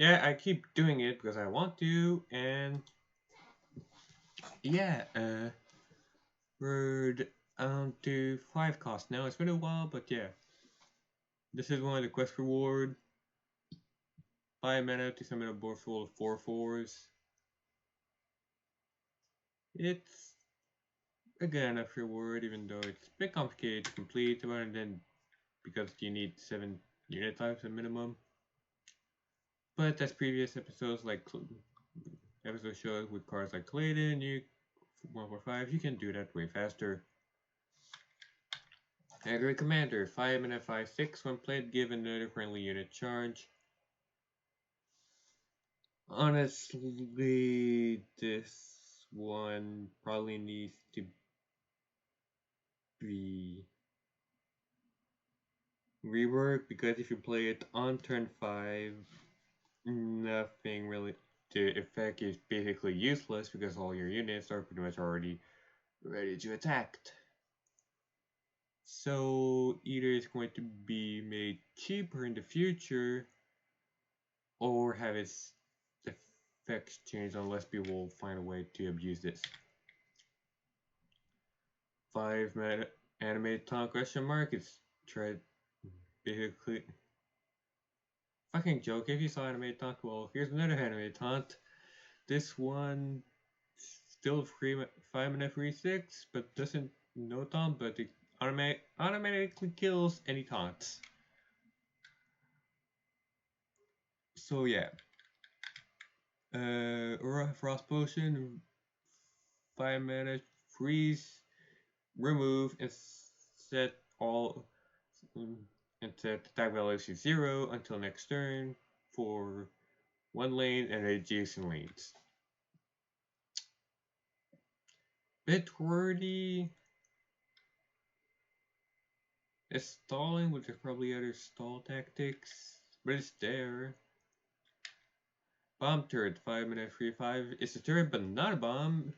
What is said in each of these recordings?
Yeah, I keep doing it because I want to, and yeah, we're on to 5 cost now. It's been a while, but yeah. This is one of the quest reward. 5 mana to summon a board full of 4/4s. It's a good enough reward, even though it's a bit complicated to complete, and then because you need 7 unit types at minimum. But as previous episodes like episode shows with cards like Clayton, you 145, you can do that way faster. Agri Commander, 5 mana 5/6. When played, give another friendly unit charge. Honestly, this one probably needs to be reworked because if you play it on turn 5, nothing really. The effect is basically useless because all your units are pretty much already ready to attack. So either it's going to be made cheaper in the future or have its effects changed unless people find a way to abuse this. 5 mana animated taunt question mark. It's tried basically fucking joke. If you saw animated taunt, well, here's another animated taunt. This one still free 5 mana free 6, but doesn't no taunt, but it automatically kills any taunts. So yeah. Frost Potion, 5 mana, freeze, remove, and set all and set attack value to 0 until next turn for one lane and adjacent lanes. Bit wordy. It's stalling, which is probably other stall tactics, but it's there. Bomb turret, 5 mana, 3/5. It's a turret, but not a bomb.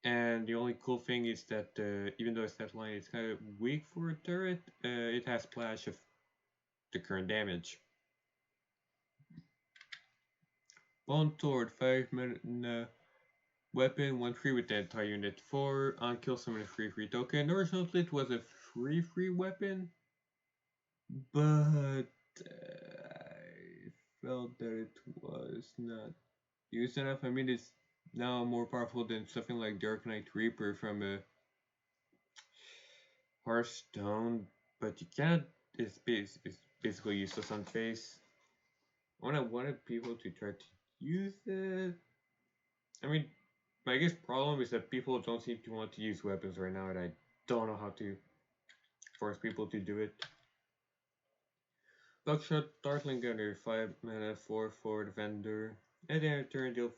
And the only cool thing is that even though its stat line is kind of weak for a turret, it has splash of the current damage. Bone Sword, 5 mana weapon, 1/3 with the entire unit. 4 on kill summon a 3/3 token. Originally it was a 3/3 weapon, but I felt that it was not used enough. I mean, it's now more powerful than something like Dark Knight Reaper from a Hearthstone, but you can't. It's basically useless on face. I wanted people to try to use it. I mean, my biggest problem is that people don't seem to want to use weapons right now, and I don't know how to force people to do it. Buckshot, Darkling Gunner, 5 mana, 4/4 Defender, and then turn deal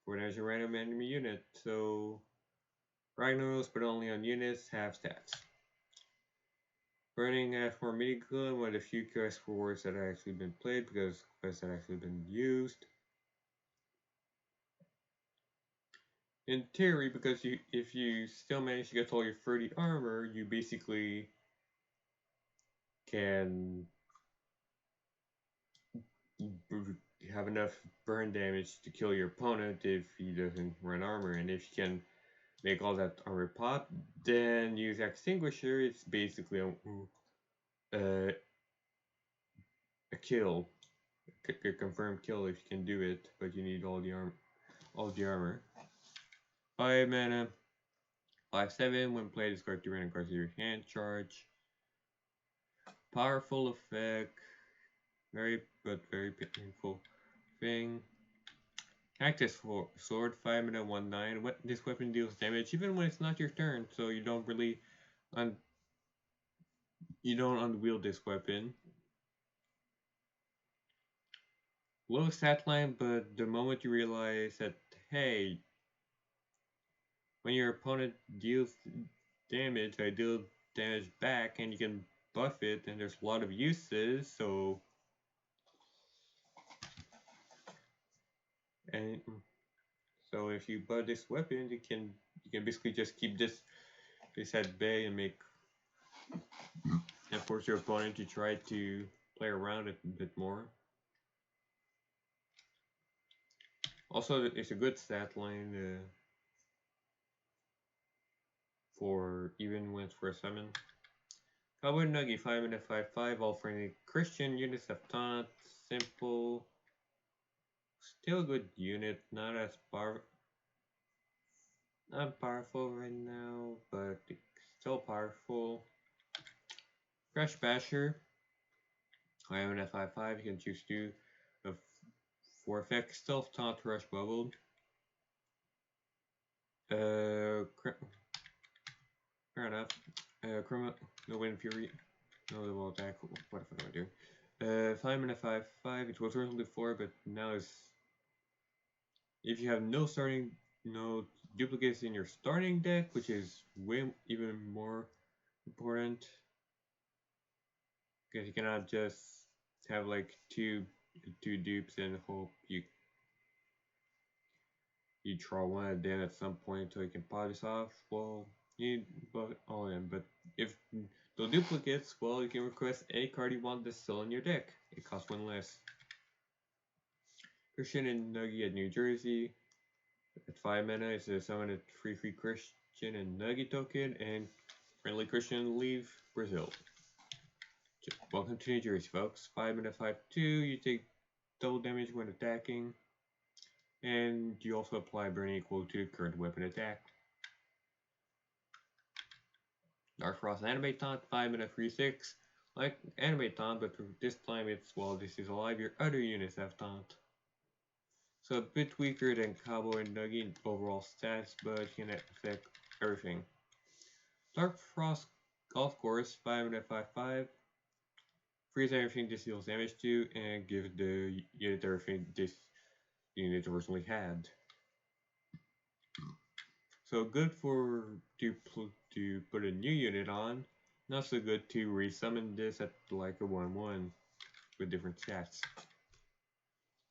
4 damage a random enemy unit. So, Ragnaros, but only on units, have stats. Burning for Minigun, one of the few quest rewards that have actually been played because quests have actually been used. In theory, because if you still manage to get all your 30 armor, you basically can have enough burn damage to kill your opponent if he doesn't run armor, and if you can make all that armor pop, then use Extinguisher. It's basically a kill, a confirmed kill if you can do it, but you need all the armor. 5 mana, 5/7. When played, discard 2 random cards to your hand. Charge. Powerful effect. Very painful thing. Cactus Sword, 5 mana, 1/9. This weapon deals damage even when it's not your turn, so you don't really unwield this weapon. Low stat line, but the moment you realize that, hey, when your opponent deals damage, I deal damage back, and you can buff it, and there's a lot of uses, so. And so if you buy this weapon, you can basically just keep this at bay and force your opponent to try to play around it a bit more. Also, it's a good stat line for even wins for a summon. Cowboy Nuggy 5 and a 5/5, all friendly Christian units have taunt, simple, still a good unit, not powerful right now, but still powerful. Crash Basher, 5 and a 5/5, you can choose two of 4 effects, Stealth, Taunt, Rush, Bubbled. Fair enough. Chroma, no Wind Fury, no level attack. What the fuck am I doing? 5 and a 5/5. It was originally 4, but now it's. If you have no duplicates in your starting deck, which is way even more important, because you cannot just have like two dupes and hope you draw one of them at some point until you can polish off. Well, you need all in, but if the duplicates, well, you can request any card you want that's still in your deck. It costs one less. Christian and Nuggy at New Jersey. At 5 mana, it's a summon a free Christian and Nuggy token, and friendly Christian leave Brazil. Welcome to New Jersey, folks. 5 mana, 5/2. You take double damage when attacking, and you also apply burn equal to the current weapon attack. Dark Frost Animate Taunt, 5 mana, 3/6. Like Animate Taunt, but this time it's while this is alive, your other units have Taunt. So a bit weaker than Cowboy and Nuggy in overall stats, but can affect everything. Dark Frost Golf Course, 5 mana, 5/5. Freeze everything this deals damage to, and give the unit everything this unit originally had. So good for to put a new unit on. Not so good to resummon this at like a 1/1 with different stats.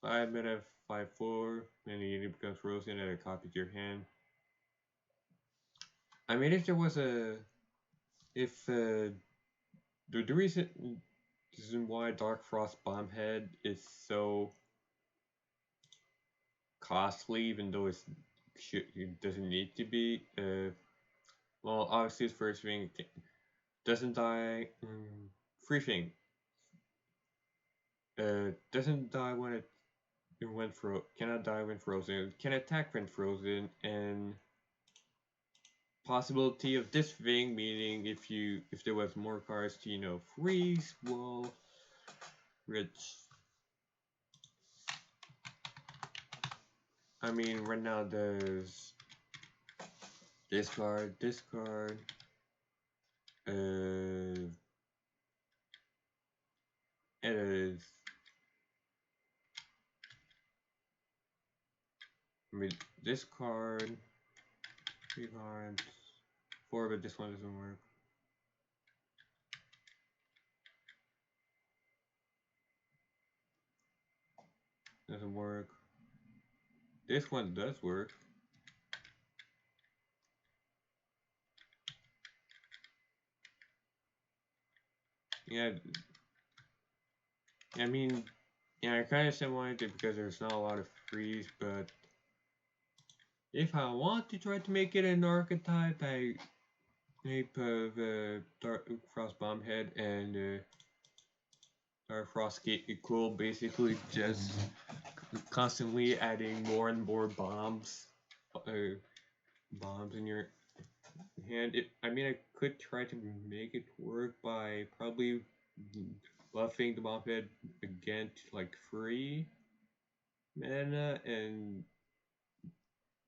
5 mana, 5/4, and the unit becomes frozen and it copies your hand. I mean, if there was the reason why Dark Frost Bombhead is so costly, even though it doesn't need to be. Well, obviously, its first thing doesn't die. Free thing. Doesn't die when it cannot die when frozen. Can attack when frozen, and possibility of this thing, meaning if there was more cards to freeze, well, which I mean right now there's discard, and it is. I mean, this card, 3 cards, 4, but this one doesn't work. Doesn't work. This one does work. Yeah, I mean, yeah, I kind of said wanted it because there's not a lot of freeze, but if I want to try to make it an archetype, type of Dark Frost Bombhead and Dark Frost Equal, basically just constantly adding more and more bombs in your hand. I mean, I could try to make it work by probably buffing the Bombhead again to like 3 mana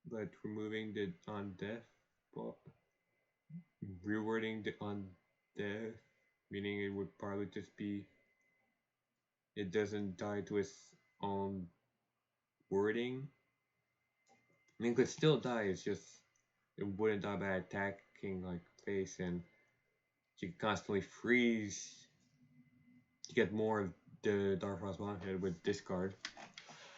but removing the on death, rewarding the on death, meaning it would probably just be it doesn't die to its own wording. I mean, it could still die. It's just it wouldn't die by attacking like face, and you could constantly freeze to get more of the Dark Frost Bombhead with discard.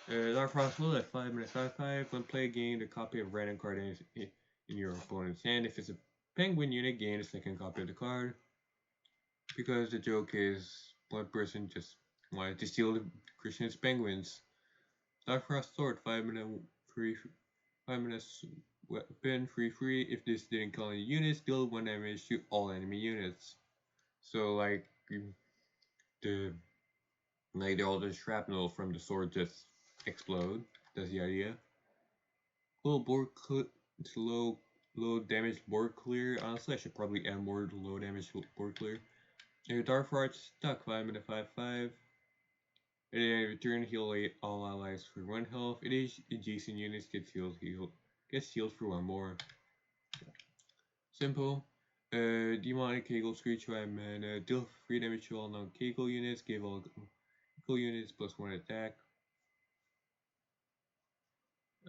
Dark Frost will at 5 minutes 5/5. When play gain a copy of random card in your opponent's hand. If it's a penguin unit, gain a second copy of the card. Because the joke is one person just wanted to steal the Christian's penguins. Dark Frost Sword, 5-minute free, 5 minutes weapon, free. If this didn't kill any units, deal 1 damage to all enemy units. So like the all the shrapnel from the sword just explode. That's the idea. Low board it's low damage board clear. Honestly, I should probably add more low damage board clear. Your Dark Frost stuck 5-minute 5/5. At the end of turn, heal all allies for 1 health. It is adjacent units gets healed for 1 more. Simple. Demonic Kegel Screech 5 mana. Deal 3 damage to all non-Kegel units. Give all Kegel units plus 1 attack.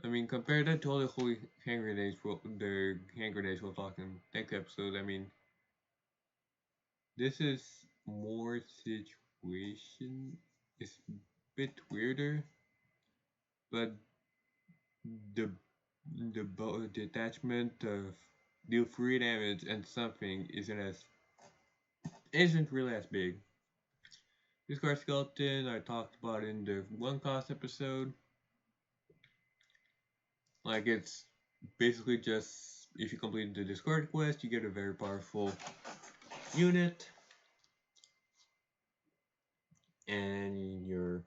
I mean, compare that to all the holy hand grenades, the hand grenades we'll talk in next episode. I mean, this is more situation. It's a bit weirder, but the the attachment of deal 3 damage and something isn't really as big. Discard Skeleton I talked about in the 1 cost episode. Like it's basically just if you complete the discard quest, you get a very powerful unit, and you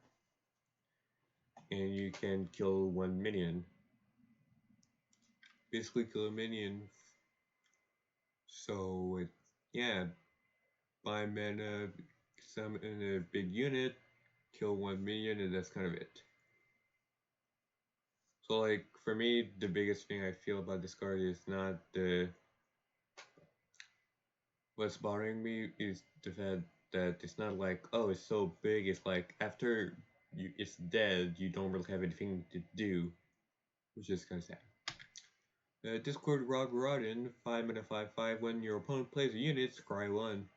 can kill 1 minion. Basically, kill a minion. So yeah, buy mana, summon a big unit, kill 1 minion, and that's kind of it. So like for me, the biggest thing I feel about this card is not the what's bothering me is the fact that it's not like, oh, it's so big. It's like after it's dead, you don't really have anything to do, which is kind of sad. Discord Rob Rodden, 5-mana 5/5. When your opponent plays a unit, scry 1.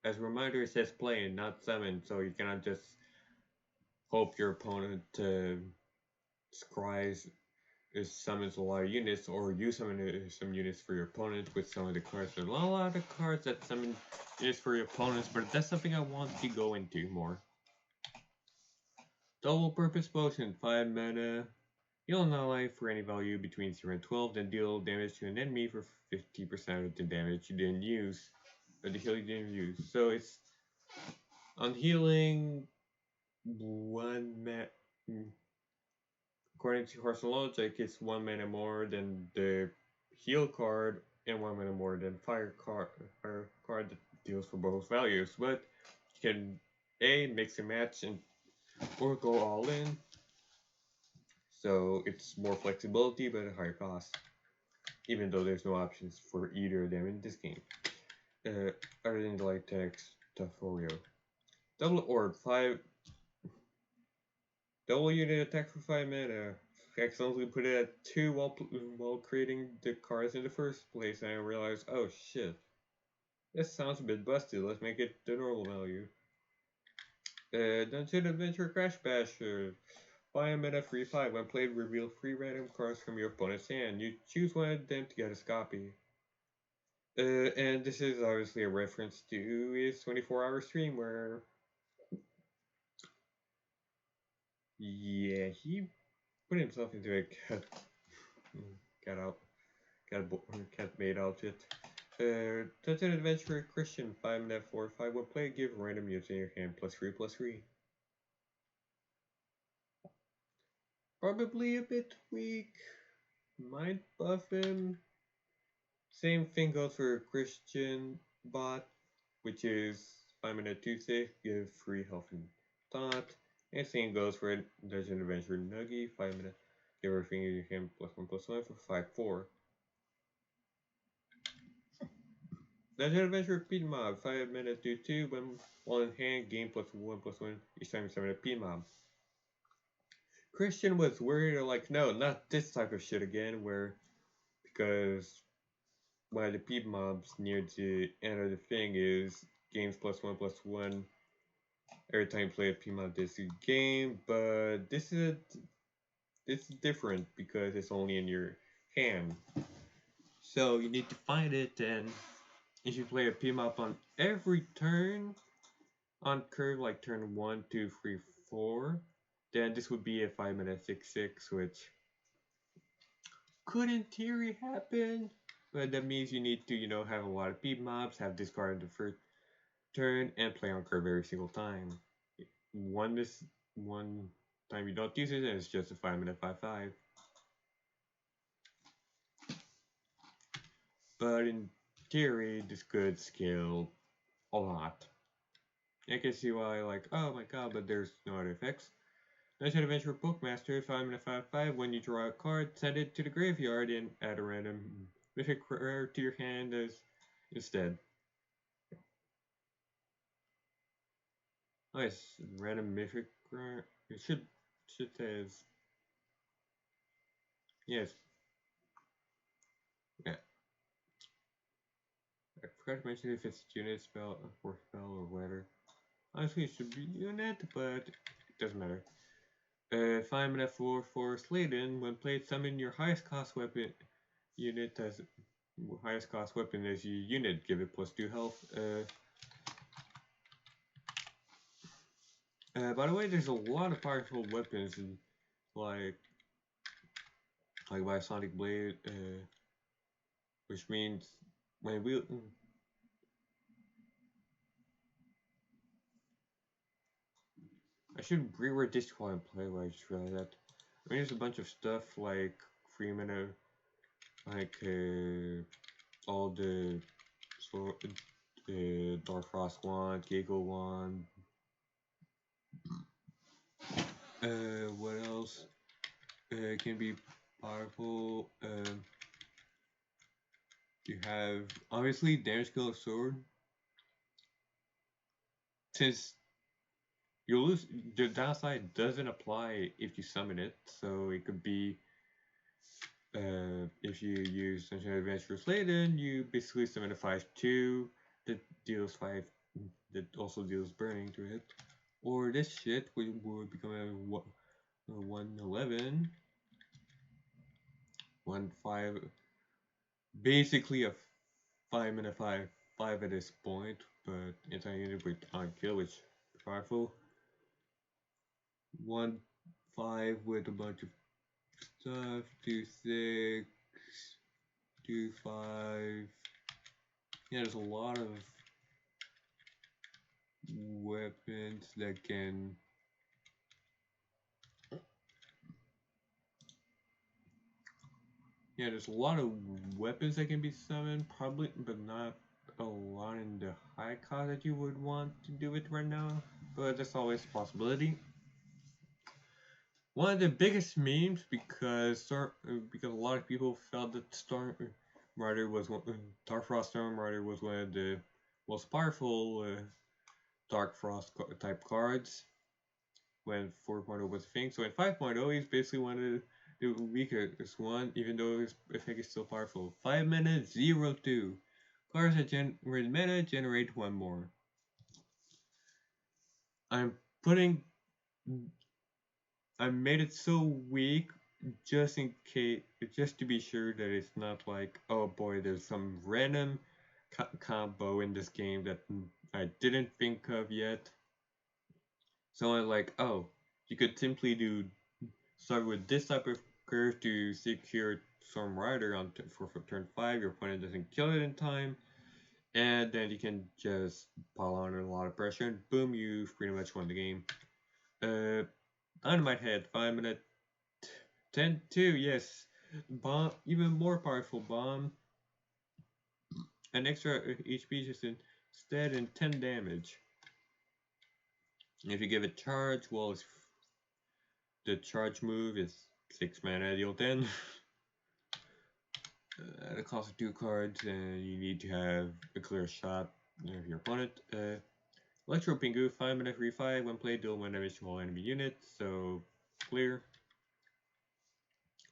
As a reminder, it says play and not summon, so you cannot just hope your opponent scries summons a lot of units, or you summon some units for your opponent with some of the cards. There's a lot of cards that summon units for your opponents, but that's something I want to go into more. Double Purpose Potion, 5 mana. Heal an ally for any value between 0 and 12, then deal damage to an enemy for 50% of the damage you didn't use, or the heal you didn't use. So it's on healing 1 mana. According to Horse Logic, it's 1 mana more than the heal card and 1 mana more than fire card that deals for both values. But you can mix and match or go all in. So it's more flexibility but a higher cost. Even though there's no options for either of them in this game. Other than the light text tutorial. Double Orb 5. Double unit attack for 5 mana. Accidentally put it at 2 while creating the cards in the first place, and I realized, oh shit. This sounds a bit busted, let's make it the normal value. Dungeon Adventure Crash Basher. Buy a mana 3/5. When played, reveal 3 random cards from your opponent's hand. You choose one of them to get a copy. And this is obviously a reference to his 24-hour stream where yeah, he put himself into a cat made outfit. Dungeon Adventure Christian 5-mana 4/5. When play, give random units in your hand +3/3. Probably a bit weak. Might buff him. Same thing goes for Christian bot, which is 5-mana 2/6. Give 3 health and taunt. And same goes for Dungeon Adventure Nuggy, 5-mana. Give everything in your hand +1/+1 for 5/4. Dungeon Adventure Pin Mob, 5-mana 2/2. When while in hand, gain +1/+1 each time you summon a Pin Mob. Christian was worried, or like, no, not this type of shit again, because one of the Pin Mobs near the end of the thing is gains +1/+1 every time you play a Pin Mob this game, but this is different because it's only in your hand. So you need to find it, and if you play a Pin Mob on every turn, on curve like turn 1, 2, 3, 4, then this would be a 5-mana 6/6, which could in theory happen. But that means you need to, have a lot of beat mobs, have discard in the first turn, and play on curve every single time. One time you don't use it, and it's just a 5-mana 5/5. But in theory, this could scale a lot. I can see why, like, oh my god, but there's no other effects. Legend Adventure Bookmaster, 5-mana 5/5. When you draw a card, send it to the graveyard and add a random mythic rare to your hand as instead. Oh yes, random mythic rare. It should say yes. Yeah. I forgot to mention if it's unit spell or spell or whatever. Honestly, it should be unit, but it doesn't matter. 5-mana 4/4 Sladen. When played, summon your highest cost weapon unit as highest cost weapon as your unit. Give it +2 health. By the way, there's a lot of powerful weapons in, like Sonic Blade, which means when we I should reword this while I play. I just realized that. I mean, there's a bunch of stuff like 3-mana, like all the Dark Frost wand, Giggle wand. What else? Can be powerful. You have obviously damage skill of sword. Since you lose, the downside doesn't apply if you summon it, so it could be if you use Sunshine Adventure Sladen, you basically summon a 5/2 that deals 5, that also deals burning to it. Or this shit would become a 1/11, 1/5, basically a 5-mana 5/5 at this point, but anti-unit with on kill, which is powerful. 1/5 with a bunch of stuff, 2/6, 2/5. Yeah, there's a lot of weapons that can. Yeah, there's a lot of weapons that can be summoned, probably, but not a lot in the high cost that you would want to do it right now. But that's always a possibility. One of the biggest memes because a lot of people felt that Storm Rider was Dark Frost Storm Rider was one of the most powerful Dark Frost type cards when 4.0 was a thing. So in 5.0, he's basically one of the weakest one, even though his effect is still powerful. 5-mana 0/2. Cards that generate mana generate one more. I made it so weak just in case, just to be sure that it's not like, oh boy, there's some random combo in this game that I didn't think of yet. So I'm like, oh, you could simply start with this type of curve to secure Storm Rider for turn 5. Your opponent doesn't kill it in time, and then you can just pile on a lot of pressure, and boom, you've pretty much won the game. Dynamite Head, 5-mana 10/2, yes. Bomb, even more powerful bomb. An extra HP just instead and 10 damage. If you give it charge, well, the charge move is 6 mana, deal 10. At a cost of 2 cards, and you need to have a clear shot of your opponent. Electro Pingu, 5-mana 3/5. When played, deal 1 damage to all enemy units, so clear.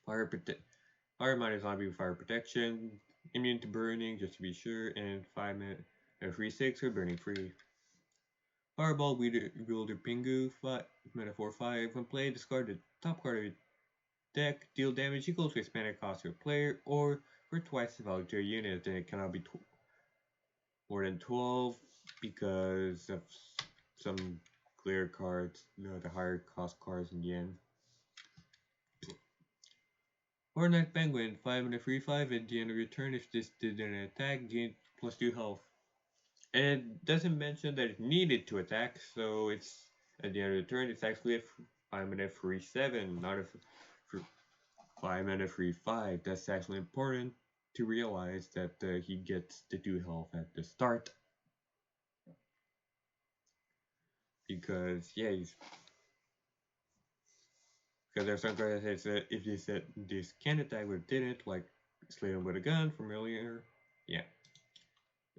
Fire minus zombie fire protection, immune to burning, just to be sure, and 5-mana 3/6 for burning free. Fireball Wielder Pingu, 5-mana 4/5. When played, discard the top card of your deck, deal damage equal to its mana cost to a player, or for twice the value to a unit. Then it cannot be more than 12 because of some clear cards, the higher cost cards in the end. Hornet Penguin, 5 and a free 5 at the end of your turn. If this did an attack, gain plus 2 health. And it doesn't mention that it needed to attack, so it's at the end of the turn, it's actually a 5 and a free 7, not a 5 and a free 5. That's actually important to realize that he gets the 2 health at the start. Because, yeah, because there's some cards that says if you said this can attack but didn't, like Slay him with a gun from earlier. Yeah.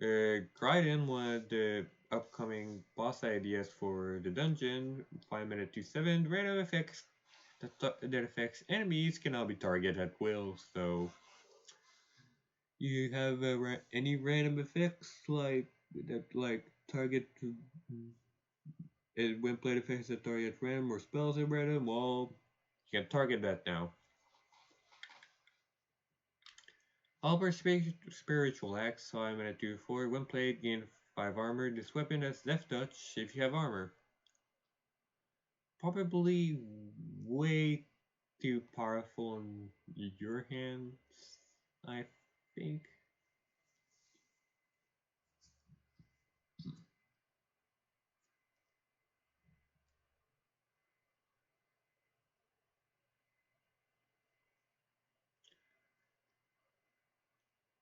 Griden, one of the upcoming boss ideas for the dungeon, 5 minute to 7, random effects that affects enemies can now be targeted at will, so you have any random effects like that like target when played effects that target random or spells at random, well you can target that now. Albert Spiritual Axe, 5 minute to 4, when played gain 5 armor. This weapon has left touch if you have armor. Probably way too powerful in your hands, I think.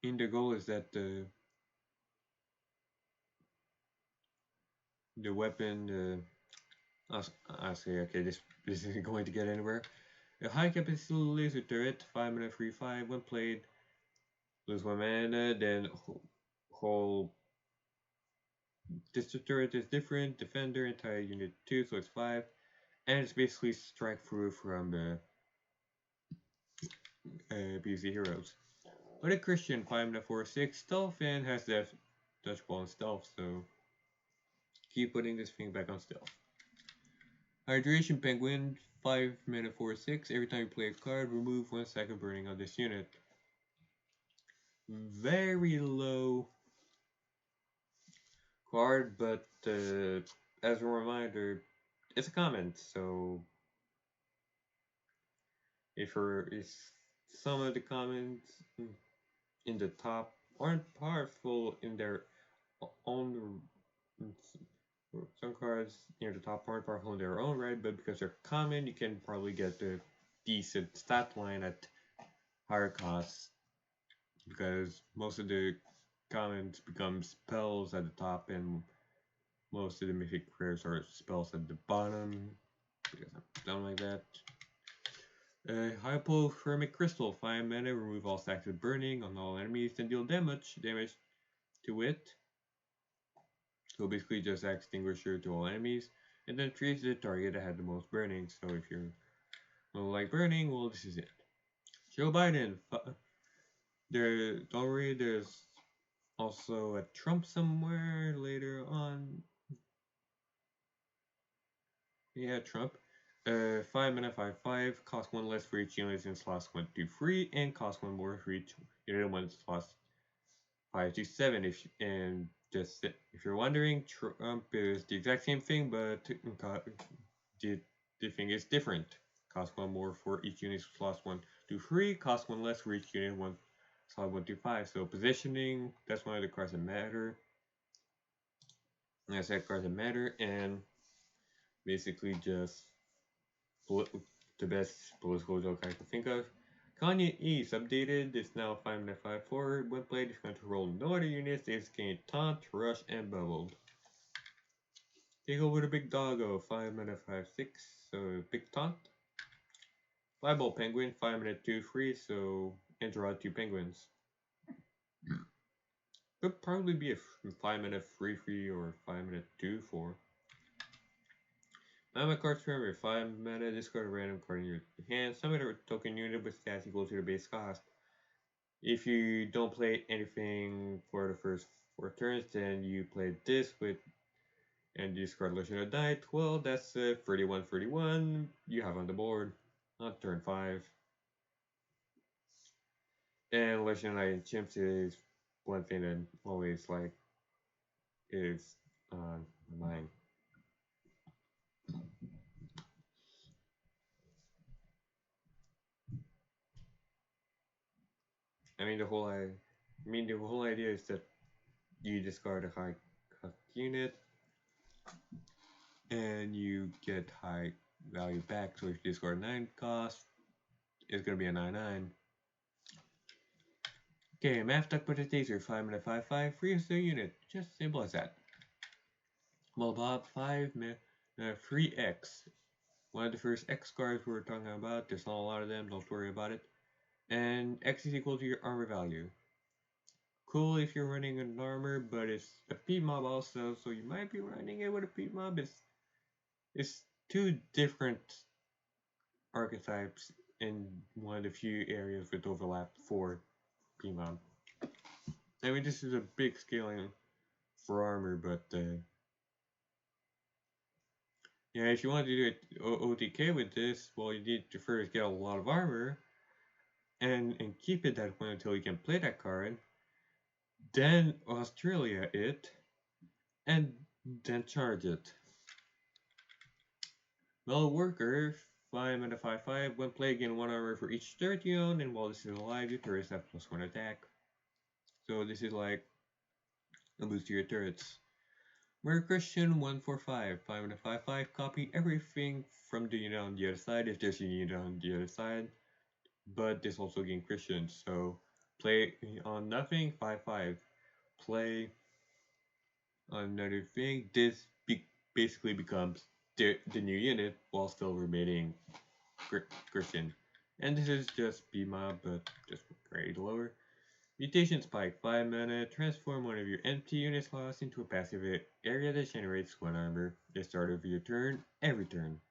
And the goal is that the weapon, I say, okay, this isn't going to get anywhere. A high capacity laser turret, 5 mana free 5, when played, lose 1 mana, then whole. This turret is different, defender, entire unit 2, so it's 5, and it's basically strike through from the PC heroes. But a Christian, 5 mana 4 6, stealth, and has that touch ball and stealth, so keep putting this thing back on stealth. Hydration Penguin, 5 mana 4 6. Every time you play a card, remove 1 second burning on this unit. Very low card, but as a reminder, it's a comment, so if some of the comments in the top aren't powerful in their own, some cards near the top aren't powerful in their own right, but because they're common, you can probably get a decent stat line at higher costs, because most of the commons become spells at the top and most of the mythic rares are spells at the bottom, because I'm done like that. Hypothermic Crystal, 5 mana, remove all stacks of burning on all enemies, then deal damage to it. So basically just extinguisher to all enemies, and then treats the target that had the most burning. So if you don't like burning, well this is it. Joe Biden, don't worry, there's also a Trump somewhere later on. Yeah, Trump. 5 mana 5/5, cost 1 less for each unit in slots 1 to 3, and cost 1 more for each unit in slots 5 to 7. If you're wondering, Trump is the exact same thing, but the thing is different. Cost 1 more for each unit slots 1 to 3, cost 1 less for each unit 1 slot 1 to 5. So positioning, that's one of the cards that matter. I said cards that matter, and basically just the best political joke I can think of. Kanye East updated. It's now 5 mana 5/4. When played, it's going to roll no other units. It's gained taunt, rush, and bubbled. Take over the big doggo. 5 mana 5/6. So big taunt. Fireball penguin. 5 mana 2/3. So and draw 2 penguins. Could probably be a 5 mana 3/3 or 5 mana 2/4. Mana cards remember 5 mana, discard a random card in your hand. Summon a token unit with stats equal to the base cost. If you don't play anything for the first 4 turns, then you play this with and discard Legend of Night. Well, that's 31/31 you have on the board on turn 5. And Legend of Night and Chimps is one thing that always like is on my mind. I mean, the whole idea is that you discard a high cost unit and you get high value back. So if you discard 9 cost, it's gonna be a 9/9. Okay, math duck put a taser, 5 mana 5/5, free as the unit. Just simple as that. Well, Bob, 5 mana free X. One of the first X cards we were talking about. There's not a lot of them, don't worry about it. And X is equal to your armor value. Cool if you're running an armor, but it's a P mob also, so you might be running it with a P mob. It's two different archetypes in one of the few areas with overlap for P mob. I mean, this is a big scaling for armor, but yeah, if you want to do it OTK with this, well, you need to first get a lot of armor and keep it that way until you can play that card. Then Australia it, and then charge it. Well, worker, 5 mana 5/5. When playing, gain 1 armor for each turret you own, and while this is alive, your turrets have +1 attack. So this is like a boost to your turrets. Murder Christian 145, 5 mana 5/5. Copy everything from the unit on the other side if there's a unit on the other side. But this also gain Christian, so play on nothing 5/5. Play on another thing. This basically becomes the new unit while still remaining Christian. And this is just B-Mob, but just grade lower. Mutation Spike, 5 mana, transform one of your empty unit slots into a passive area that generates 1 armor. The start of your turn, every turn.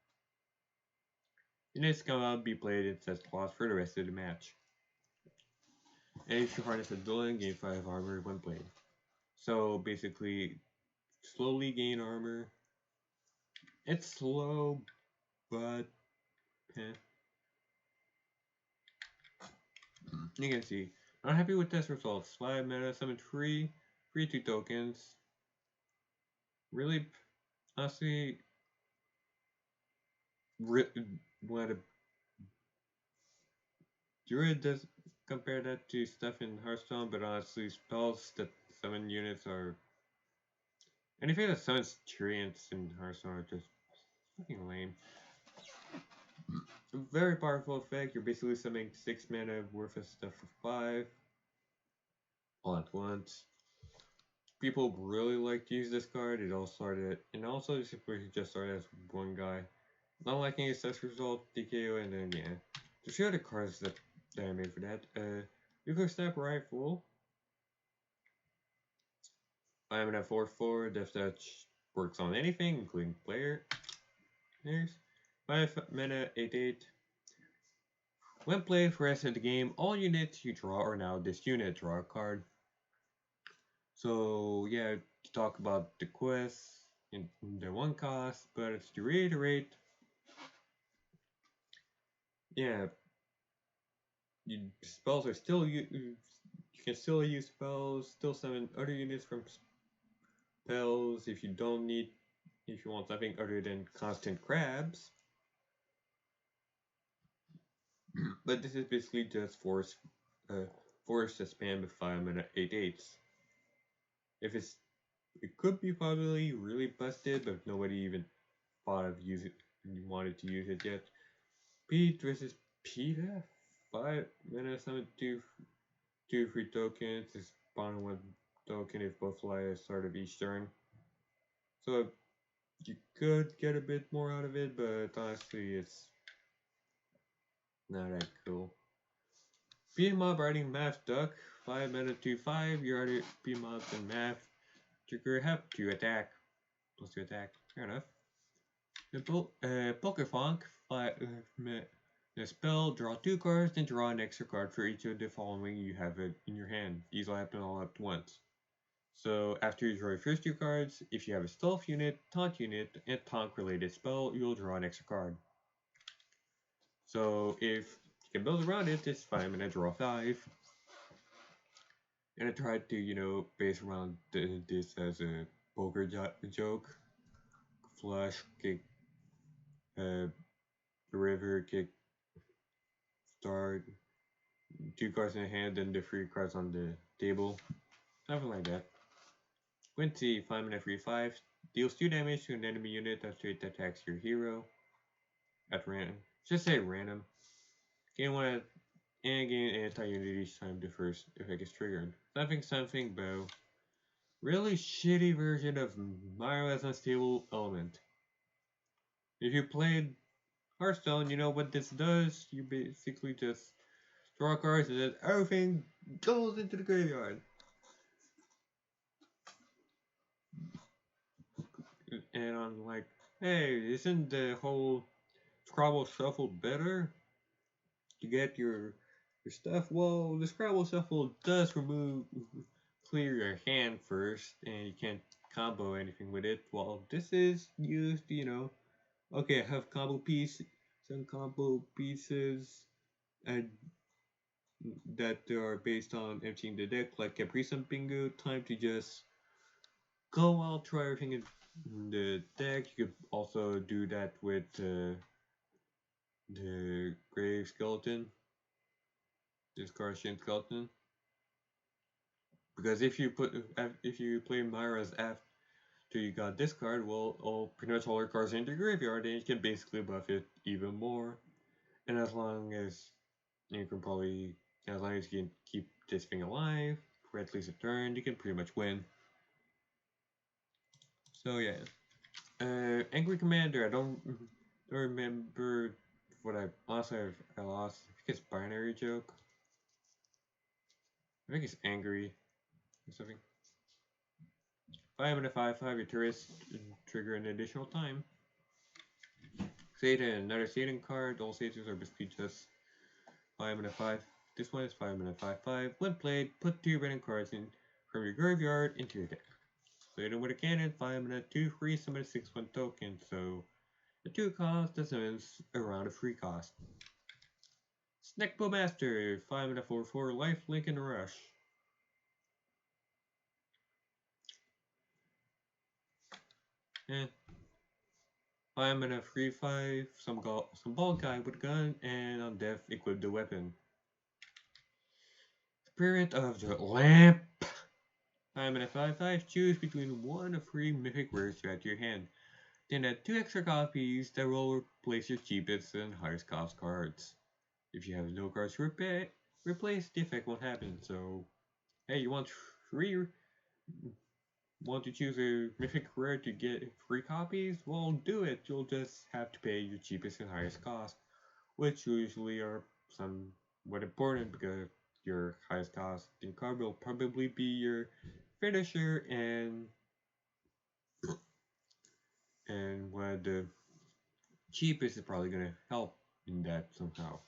Units come out, be played in set slots for the rest of the match. And if you harness a villain, gain 5 armor when played. So basically, slowly gain armor. It's slow, but you can see. Not happy with test results. 5 mana, summon 3, free 2 tokens. Really, honestly, what a druid does compare that to stuff in Hearthstone, but honestly, spells that summon units are anything that summons treants in Hearthstone are just fucking lame. Very powerful effect. You're basically summoning 6 mana worth of stuff for 5 all at once. People really like to use this card. It all started, and also this just started as one guy. Not liking his test result, DKO, and then yeah. There's few other cards that I made for that. Nuclear Snap Rifle. 5 mana 4/4. Death Touch works on anything, including players. 5 mana 8/8. When played for the rest of the game, all units you draw are now this unit. Draw a card. So yeah, to talk about the quests in the 1 cost, but to reiterate, yeah, spells are still you can still use spells, still summon other units from spells if you want something other than constant crabs. But this is basically just force to spam with 5 mana 8/8. If it could be probably really busted, but nobody even thought of wanted to use it yet. Pete versus PETA? 5 mana summon 2 free tokens to spawn 1 token if both fly at the start of each turn. So you could get a bit more out of it, but honestly it's not that cool. P-Mob riding Math Duck, 5 mana 2/5, your other P-Mobs and Math. Trigger have 2 attack, plus 2 attack, fair enough. Poker Funk, 5 the spell, draw 2 cards, then draw an extra card for each of the following you have it in your hand. These will happen all at once. So after you draw your first 2 cards, if you have a stealth unit, taunt unit, and taunt related spell, you'll draw an extra card. So if you can build around it, it's 5 mana draw 5. And I tried to, base around this as a poker joke. Flush, kick, river, kick, start, 2 cards in hand, then the 3 cards on the table. Something like that. Quincy, 5 mana free 5. Deals 2 damage to an enemy unit after it attacks your hero. At random. Just say random. Gain 1 and gain anti-unit each time the first effect is triggered. Something bow. Really shitty version of Mario as unstable element. If you played Hearthstone, you know what this does. You basically just draw cards and then everything goes into the graveyard. And I'm like, hey, isn't the whole Scrabble Shuffle better to get your stuff? Well, the Scrabble Shuffle does clear your hand first, and you can't combo anything with it. Well, this is used, okay, I have some combo pieces, and that are based on emptying the deck, like Caprice and Bingo. Time to just go out, try everything in the deck. You could also do that with the Grave Skeleton, Discarding Skeleton. Because if you play Myra's after you got this card, well, pretty much all your cards are in the graveyard, and you can basically buff it even more. And as long as you can keep this thing alive for at least a turn, you can pretty much win. So yeah. Angry Commander, I don't remember what I lost. I lost. I think it's Binary Joke. I think it's Angry or something. 5 and a 5/5, your turrets trigger an additional time. Satan, another Satan card. All Satans are basically just 5 and a 5. This one is 5 and a 5/5. When played, put 2 random cards from your graveyard into your deck. Satan with a cannon, 5 and a 2/3, summon a 6/1 token. So the 2 cost summons around a 3 cost. Snackbo Master, 5 and a 4/4, life link and rush. Eh. 5 and a 3/5, some bald guy with a gun, and on death equip the weapon. Spirit of the Lamp. 5 and a 5/5, choose between 1 of 3 mythic rares to add to your hand. Then add 2 extra copies that will replace your cheapest and highest cost cards. If you have no cards to replace, the effect won't happen. So, hey, you want to choose a mythic rare to get 3 copies? Well, do it. You'll just have to pay your cheapest and highest cost, which usually are somewhat important because your highest cost in card will probably be your finisher and one of the cheapest is probably gonna help in that somehow.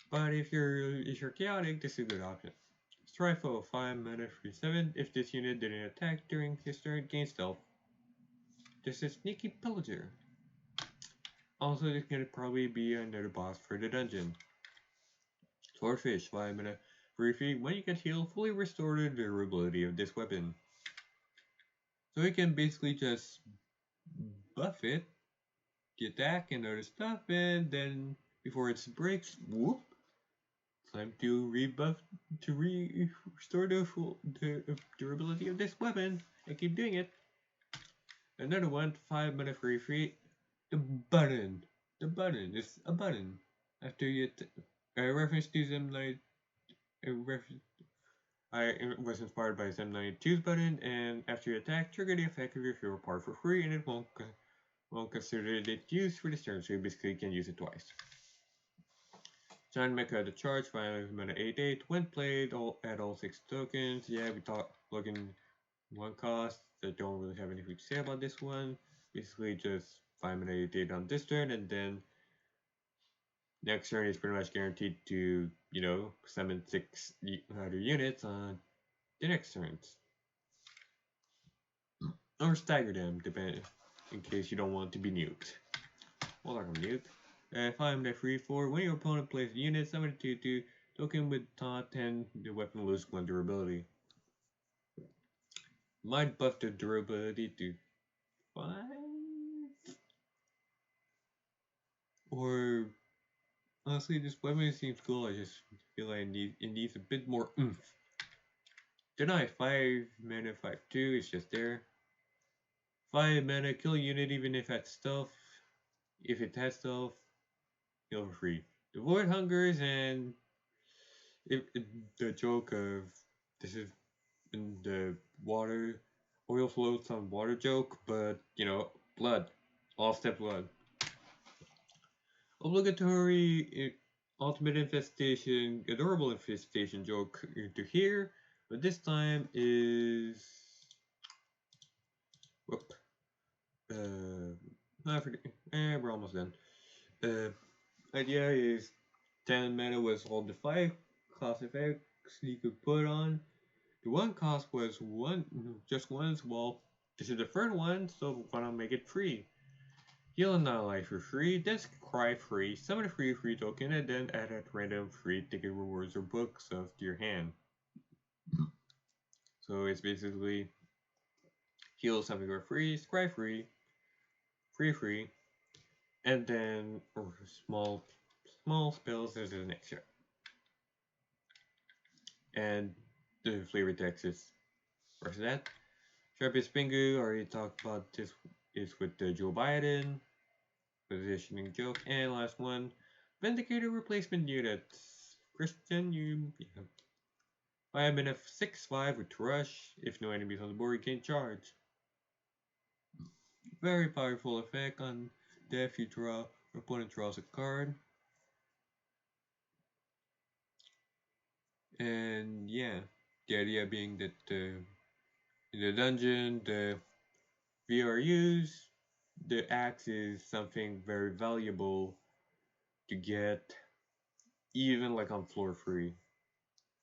But if you're chaotic, this is a good option. Strifle 5 mana 3/7. If this unit didn't attack during his turn, gain stealth. This is Sneaky Pillager. Also, this can probably be another boss for the dungeon. Swordfish 5 mana 3/3. When you get healed, fully restore the durability of this weapon. So you can basically just buff it, the attack and other stuff, and then before it breaks, whoop, time to restore the durability of this weapon. I keep doing it. Another one, 5 mana 3/3. The button. The button is a button. After you a reference to Zem9, I was inspired by Zem92's button, and after you attack, trigger the effect of your hero part for free, and it won't consider it used for this turn, so you basically can use it twice. Giant Mecha, the charge, 5 mana 8/8. When played, add all 6 tokens. Yeah, we looking 1 cost. I don't really have anything to say about this one. Basically, just 5 mana 8/8 on this turn, and then next turn is pretty much guaranteed to, summon 6 other units on the next turns. Or stagger them, in case you don't want to be nuked. Well, like a nuke. 5 mana 3/4. When your opponent plays a unit, summon a 2/2 token with taunt, and the weapon loses 1 durability. Might buff the durability to 5? Or Honestly, this weapon seems cool. I just feel like it needs a bit more oomph. Deny 5 mana 5/2. It's just there. 5 mana kill unit even if it's stealth. If it has stealth, heal for free. The Void Hungers and the joke of this is in the water, oil floats on water joke, but you know, blood, all step blood. Obligatory ultimate infestation, adorable infestation joke to here, but this time is whoop. I forget. We're almost done. Idea is 10 mana was all the 5 class effects you could put on. The one cost was just once. Well, this is the third one, so why not make it free? Heal and not life for free, then cry free, summon a free token, and then add at random free ticket rewards or books of your hand. So it's basically heal something for free, scry free, and then or small spells as an extra. And the flavor text is versus that. Sharpest Pingu, already talked about this, is with the Joe Biden positioning joke. And last one, Vindicator replacement units. Christian, yeah. 5 and F6/5 with Rush. If no enemies on the board, you can't charge. Very powerful effect on death. You draw, or opponent draws a card. And yeah, the idea being that in the dungeon, the VRUs, the axe is something very valuable to get, even like on floor free.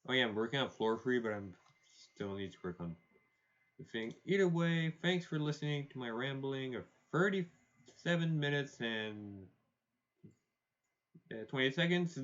Oh yeah, I'm working on floor free, but I'm still need to work on the thing. Either way, thanks for listening to my rambling of 37 minutes and 20 seconds.